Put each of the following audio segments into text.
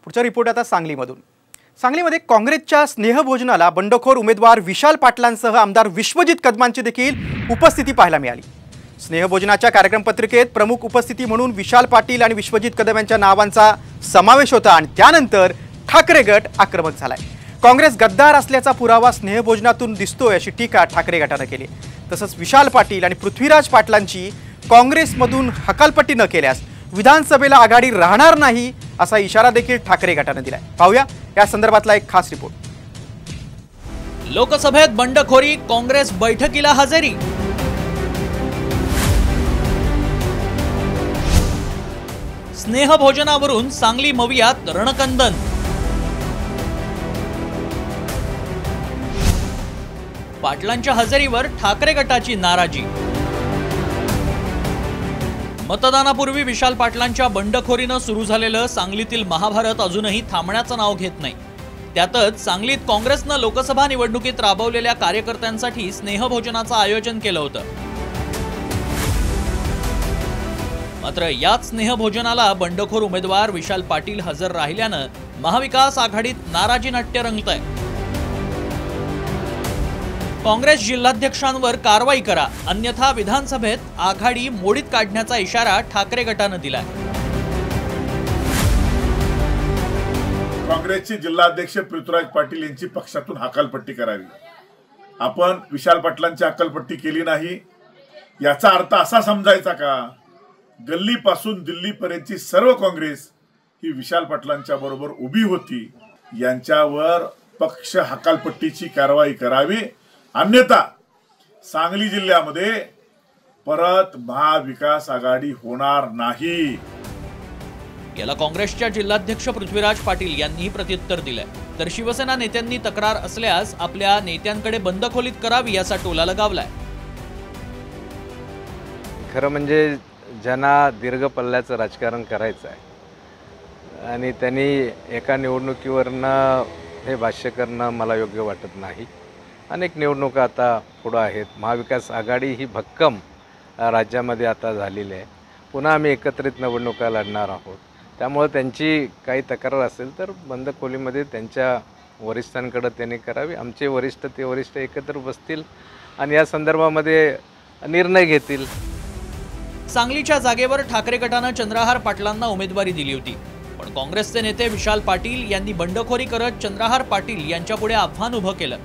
पुढचा रिपोर्ट आता सांगलीमधून। सांगलीमध्ये काँग्रेसच्या स्नेहभोजनाला बंडखोर उमेदवार विशाल पाटलांसह आमदार विश्वजित कदमांची देखील उपस्थिती पाहायला मिळाली। स्नेहभोजनाच्या कार्यक्रम पत्रिकेत प्रमुख उपस्थिती म्हणून विशाल पाटील आणि विश्वजित कदम यांच्या नावांचा समावेश होता आणि त्यानंतर ठाकरे गट आक्रमक झालाय। काँग्रेस गद्दार असल्याचा पुरावा स्नेहभोजनातून दिसतोय अशी टीका ठाकरे गटाने केली। तसंच विशाल पाटील आणि पृथ्वीराज पाटलांची काँग्रेसमधून हकालपट्टी न केल्यास विधानसभेला आघाडी राहणार नाही असा इशारा देखील ठाकरे गटाने दिलाय। पाहूया या संदर्भातला एक खास रिपोर्ट। लोकसभेत बंडखोरी, काँग्रेस बैठकीला हजेरी। स्नेहभोजनावरून सांगली मवियात रणकंदन। पाटलांच्या हजेरीवर ठाकरे गटाची नाराजी। मतदानापूर्वी विशाल पाटलांच्या बंडखोरीनं सुरू झालेलं सांगलीतील महाभारत अजूनही थांबण्याचं नाव घेत नाही। त्यातच सांगलीत काँग्रेसनं लोकसभा निवडणुकीत राबवलेल्या कार्यकर्त्यांसाठी स्नेहभोजनाचं आयोजन केलं होतं। मात्र याच स्नेहभोजनाला बंडखोर उमेदवार विशाल पाटील हजर राहिल्यानं महाविकास आघाडीत नाराजी नाट्य रंगतंय। काँग्रेस जिल्हाध्यक्षांवर कारवाई करा, अन्यथा विधानसभेत आघाडी मोडीत काढण्याचा इशारा ठाकरे गटानं दिलाय। काँग्रेसचे जिल्हाध्यक्ष पृथ्वीराज पाटील यांची पक्षातून हकालपट्टी करावी। आपण विशाल पाटलांची हकालपट्टी केली नाही याचा अर्थ असा समजायचा का गल्लीपासून दिल्लीपर्यंतची सर्व काँग्रेस ही विशाल पाटलांच्या बरोबर उभी होती? यांच्यावर पक्ष हकालपट्टीची कारवाई करावी, अन्यथा सांगली जिल्ह्यामध्ये परत महाविकास आघाडी होणार नाही। याला काँग्रेसच्या जिल्हाध्यक्ष पृथ्वीराज पाटील यांनीही प्रत्युत्तर दिलंय। तर शिवसेना नेत्यांनी तक्रार असल्यास आपल्या नेत्यांकडे बंदखोलीत करावी असा टोला लगावलाय। खरं म्हणजे ज्यांना दीर्घ पल्ल्याचं राजकारण करायचं आहे आणि त्यांनी एका निवडणुकीवरनं हे भाष्य करणं मला योग्य वाटत नाही। अनेक निवडणुका आता पुढं आहेत। महाविकास आघाडी ही भक्कम राज्यामध्ये आता झालेली आहे। पुन्हा आम्ही एकत्रित निवडणुका लढणार आहोत। त्यामुळे त्यांची काही तक्रार असेल तर बंदखोलीमध्ये त्यांच्या वरिष्ठांकडे त्यांनी करावी। आमचे वरिष्ठ ते वरिष्ठ एकत्र बसतील आणि या संदर्भामध्ये निर्णय घेतील। सांगलीच्या जागेवर ठाकरे गटानं चंद्रहार पाटलांना उमेदवारी दिली होती, पण काँग्रेसचे नेते विशाल पाटील यांनी बंडखोरी करत चंद्रहार पाटील यांच्यापुढे आव्हान उभं केलं।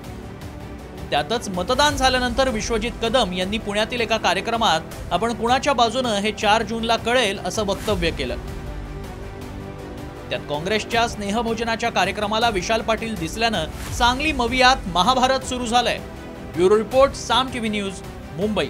त्यातच मतदान झाल्यानंतर विश्वजित कदम यांनी पुण्यातील एका कार्यक्रमात आपण कुणाच्या बाजूनं हे 4 जूनला कळेल असं वक्तव्य केलं। त्यात काँग्रेसच्या स्नेहभोजनाच्या कार्यक्रमाला विशाल पाटील दिसल्यानं सांगली मवियात महाभारत सुरू झालंय। ब्युरो रिपोर्ट, साम टीव्ही न्यूज, मुंबई।